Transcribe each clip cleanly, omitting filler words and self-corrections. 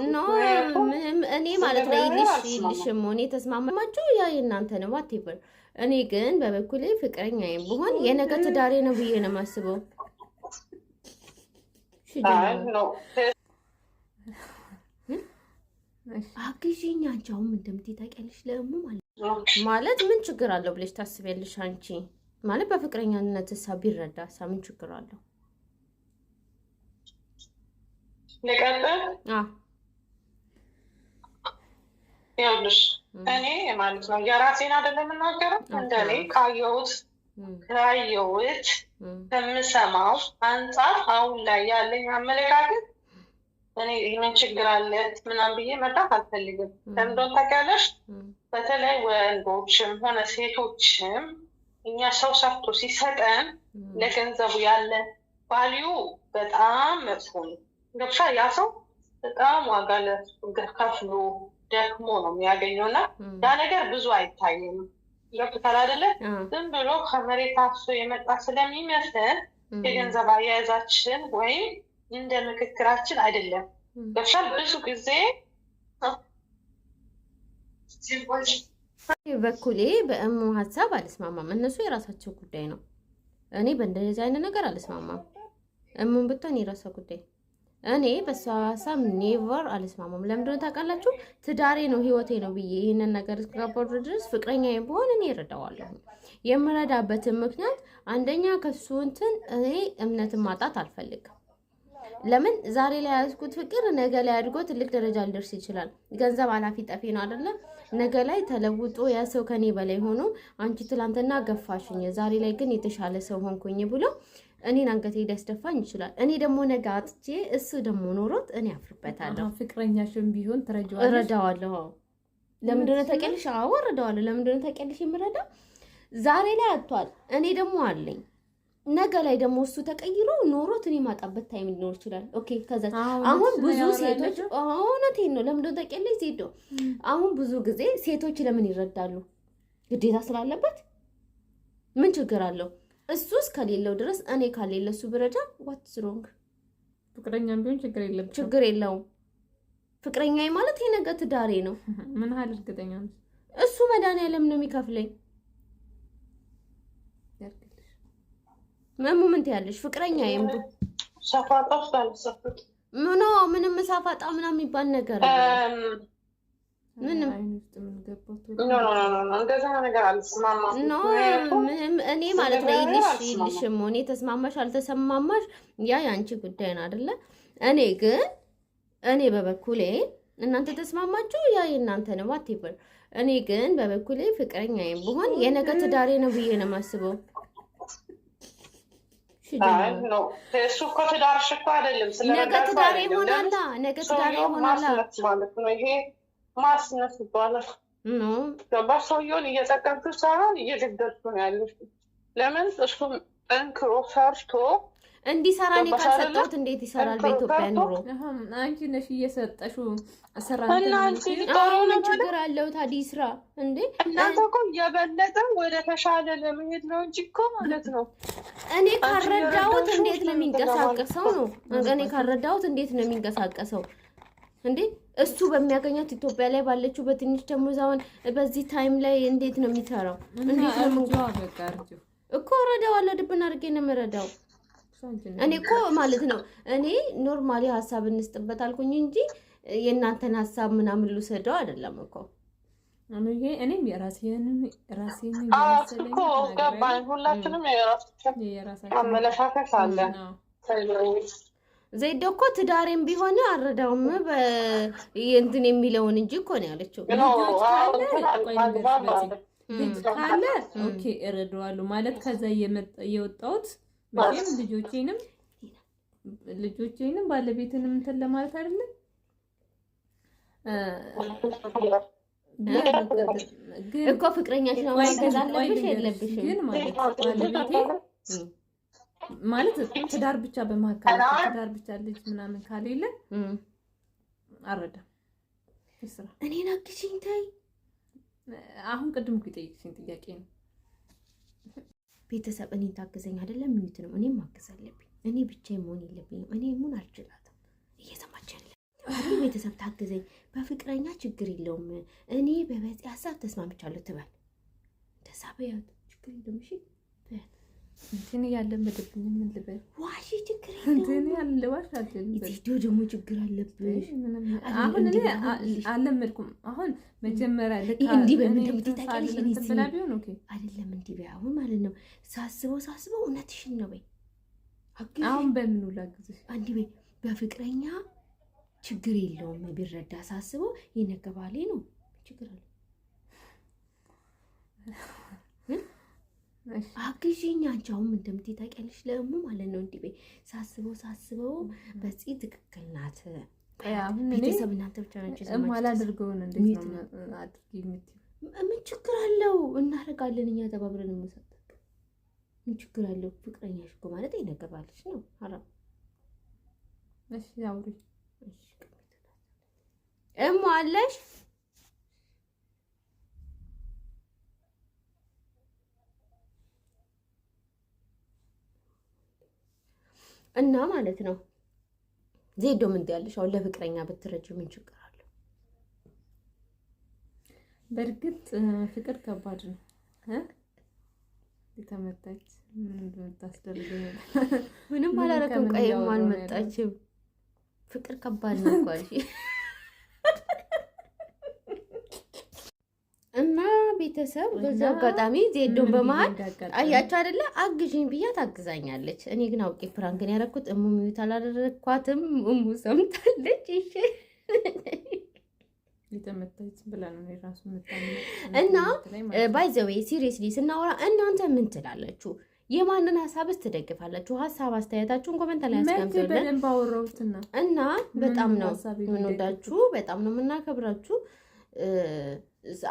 ኖ እኔ ማለት ነው ይልሽም ሆኔ ተስማማችሁ ያ የእናንተ ነው ዋቴቨር። እኔ ግን በበኩሌ ፍቅረኛዬ ብሆን የነገ ትዳሬ ነው ብዬ ነው የማስበው። አግዢኝ አንቺ አሁን እንደምትይ ታውቂያለሽ። ለእሙ ማለት ምን ችግር አለው ብለሽ ታስቢያለሽ አንቺ? ማለት በፍቅረኛነት ሳ ቢረዳ ሳ ምን ችግር አለው? ይኸውልሽ እኔ ማለት ነው የራሴን አይደለም የምናገረው። እንደኔ ካየሁት ከምሰማው አንጻር አሁን ላይ ያለኝ አመለካከት እኔ ምን ችግር አለ ምናምን ብዬ መጣት አልፈልግም። ለምንድን ታውቂያለሽ? በተለይ ወንዶችም ሆነ ሴቶችም እኛ ሰው ሰርቶ ሲሰጠን ለገንዘቡ ያለ ቫልዩ በጣም መጥፎ ነው። ገብሻ ያ ሰው በጣም ዋጋ ከፍሎ ደክሞ ነው የሚያገኘው እና ያ ነገር ብዙ አይታይም። ገብቶሻል አይደለ? ዝም ብሎ ከመሬት አፍሶ የመጣ ስለሚመስለን የገንዘብ አያያዛችን ወይም እንደ ምክክራችን አይደለም። ገብቶሻል? ብዙ ጊዜ በኩሌ በእሙ ሀሳብ አልስማማም። እነሱ የራሳቸው ጉዳይ ነው። እኔ በእንደዚህ አይነት ነገር አልስማማም። እሙን ብትሆን የራሷ ጉዳይ። እኔ በሷ ሀሳብ ኔቨር አልስማማም። ለምንድነው ታውቃላችሁ? ትዳሬ ነው ህይወቴ ነው ብዬ ይህንን ነገር እስከገባሁ ድረስ ፍቅረኛዬ ብሆን እኔ እረዳዋለሁ። የምረዳበትን ምክንያት አንደኛ ከሱ እንትን እኔ እምነትን ማጣት አልፈልግም። ለምን ዛሬ ላይ ያዝኩት ፍቅር ነገ ላይ አድጎ ትልቅ ደረጃ ሊደርስ ይችላል። ገንዘብ አላፊ ጠፊ ነው አይደለ? ነገ ላይ ተለውጦ ያ ሰው ከኔ በላይ ሆኖ አንቺ ትላንትና ገፋሽኝ፣ ዛሬ ላይ ግን የተሻለ ሰው ሆንኩኝ ብሎ እኔን አንገቴ ሊያስደፋኝ ይችላል። እኔ ደግሞ ነገ አጥቼ እሱ ደግሞ ኖሮት እኔ አፍርበታለሁ። ፍቅረኛሽን ቢሆን ትረጂዋለሽ? እረዳዋለሁ። ለምንድን ነው ታውቂያለሽ? አዎ እረዳዋለሁ። ለምንድን ነው ታውቂያለሽ የምረዳው? ዛሬ ላይ አጥቷል፣ እኔ ደግሞ አለኝ። ነገ ላይ ደግሞ እሱ ተቀይሮ ኖሮት እኔ ማጣበት ታይም ሊኖር ይችላል። ኦኬ ከዛ አሁን ብዙ ሴቶች እውነቴን ነው። ለምንድን ነው ታውቂያለሽ ዜዶ? አሁን ብዙ ጊዜ ሴቶች ለምን ይረዳሉ? ግዴታ ስላለበት ምን ችግር አለው? እሱስ ከሌለው ድረስ እኔ ካሌለ እሱ ብረዳ ዋትስ ሮንግ? ፍቅረኛም ቢሆን ችግር የለውም። ፍቅረኛዬ ማለት የነገ ትዳሬ ነው። ምን ያህል እርግጠኛ ነሽ? እሱ መድኃኒዓለም ነው የሚከፍለኝ። ምን ትያለሽ? ፍቅረኛዬም ሰፋጣስ ታልሰፍት ምንም ሳፋጣ ምናምን የሚባል ነገር ምንም እኔ ማለት ነው ይልሽም ሆኔ ተስማማሽ አልተሰማማሽ ያ የአንቺ ጉዳይ ነው አይደለ? እኔ በበኩሌ እናንተ ተስማማችሁ ያ የእናንተ ነው ዋቴቨር። እኔ ግን በበኩሌ ፍቅረኛዬም ብሆን የነገ ትዳሬ ነው ብዬ ነው የማስበው። እሱ እኮ ትዳርሽ እኮ አይደለም። ነገ ትዳሬ ይሆናላ፣ ነገ ትዳሬ ይሆናላ ማለት ነው። ይሄ ማስነት ይባላል። ገባሽ? ሰውየውን እየጠቀምኩ ሳይሆን እየደገፍኩ ነው ያለሽ። ለምን እሱም ጠንክሮ ሰርቶ እንዲሰራ እኔ ካልሰጠሁት እንዴት ይሰራል? በኢትዮጵያ ኑሮ አንቺ ነሽ እየሰጠሽው ምን ችግር አለው ታዲያ? ይስራ እንዴ? እናንተ እኮ የበለጠ ወደ ተሻለ ለመሄድ ነው እንጂ እኮ ማለት ነው። እኔ ካረዳሁት እንዴት ነው የሚንቀሳቀሰው ነው? እኔ ካረዳሁት እንዴት ነው የሚንቀሳቀሰው እንዴ? እሱ በሚያገኛት ኢትዮጵያ ላይ ባለችው በትንሽ ደሞዛውን በዚህ ታይም ላይ እንዴት ነው የሚሰራው? እንዴት ነው እኮ እረዳዋለሁ። ድብና አድርጌ ነው የምረዳው። እኔ እኮ ማለት ነው እኔ ኖርማሊ ሀሳብ እንስጥበት አልኩኝ እንጂ የእናንተን ሀሳብ ምናምን ልውሰደው አይደለም እኮ። እኔም የራሴን እኮ ገባኝ። ሁላችንም የራሳችን አመለካከት አለ። ዘይዶ እኮ ትዳሬም ቢሆን አረዳውም እንትን የሚለውን እንጂ እኮ ነው ያለችው። ካለ ኦኬ እረዳዋለሁ ማለት ከዛ የወጣሁት መቼም ልጆቼንም ባለቤትንም እንትን ለማለት አይደለም። እኮ ፍቅረኛሽ ነው ማገዝ አለብሽ የለብሽም? ግን ባለቤቴ ማለት ትዳር ብቻ በመካከል ትዳር ብቻ ልጅ ምናምን ካሌለ አረዳም። እኔን አግዢኝ ተይ። አሁን ቅድም ጠይቅሽኝ ጥያቄ ነው። ቤተሰብ እኔን ታገዘኝ አይደለም ምንት ነው? እኔም ማገዝ አለብኝ። እኔ ብቻዬን መሆን የለብኝም። እኔ ሙን አልችላትም። እየሰማች ያለ አንዱ ቤተሰብ ታግዘኝ፣ በፍቅረኛ ችግር የለውም እኔ በበፂ ሀሳብ ተስማምቻለሁ ትበል። እንደዛ በያት ችግር የለውም። እሺ እንትን ያለ መደብኝ ምን ልበል? ዋሺ ችግር የለውም። እንትን ያለ ዋሽ አይደለም። ቪዲዮ ደግሞ ችግር አለብሽ። አሁን እኔ አልለመድኩም። አሁን መጀመሪያ ለካ እንዲህ በምን ተምትታቀልሽ ተብላቢው ነው። ኦኬ አይደለም እንዲህ በይ አሁን ማለት ነው። ሳስበው እውነትሽን ነው በይ። አሁን በምን ላግዝሽ? አንዲ በይ በፍቅረኛ ችግር የለውም ቢረዳ ሳስበው የነገባሌ ነው ችግር አለ አግዢኝ አንቺ አሁን እንደምትይ ታውቂያለሽ። ለእሙ ማለት ነው እንዲህ በይ ሳስበው በዚህ ትክክል ናት። አሁን ቤተሰብ እናንተ ብቻ ናችሁ አላደርገውን እንዴት ነው አድርጊ የምትይው? ምን ችግር አለው? እናደርጋለን እኛ ተባብረን እንሰጥ። ምን ችግር አለው? ፍቅረኛሽ እኮ ማለት ይነገባልሽ ነው። አራ እሺ አውሪ። እሺ እሙ አለሽ እና ማለት ነው ዜዶ ምን ትያለሽ? አሁን ለፍቅረኛ ብትረጂ ምን ችግር አለው? በእርግጥ ፍቅር ከባድ ነው። የተመታች ምን ታስደርገኝ? ምንም አላረከም። ቀይም አልመጣችም። ፍቅር ከባድ ነው እኮ አልሽ። እና ቤተሰብ በዛ አጋጣሚ ዜዶን በመሃል አያችሁ አይደለ? አግዥኝ ብያት አግዛኛለች። እኔ ግን አውቄ ፕራንክን ያደረኩት እሙ ሚዩት አላደረኳትም። እሙ ሰምታለች። እሺ የተመታች ብላ ነው የራሱ እና ባይ ዘ ዌይ ሲሪየስሊ ስናወራ እናንተ ምን ትላላችሁ? የማንን ሀሳብስ ትደግፋላችሁ? ሀሳብ አስተያየታችሁን ኮሜንት ላይ አስቀምጡልን እና በጣም ነው የምንወዳችሁ፣ በጣም ነው የምናከብራችሁ።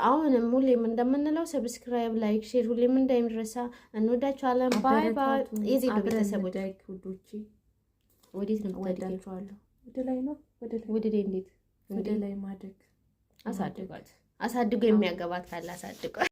አሁንም ሁሌም እንደምንለው ሰብስክራይብ፣ ላይክ፣ ሼር ሁሌም እንዳይረሳ። እንወዳችኋለን። ባይ ባይ። የዜዶ ቤተሰቦች ወዴት ነው የምትወዳችኋለሁ? ወደ ላይ ነው ወደ ላይ። እንዴት ወደ ላይ ማደግ አሳድጓት። አሳድጎ የሚያገባት ካለ አሳድጓት።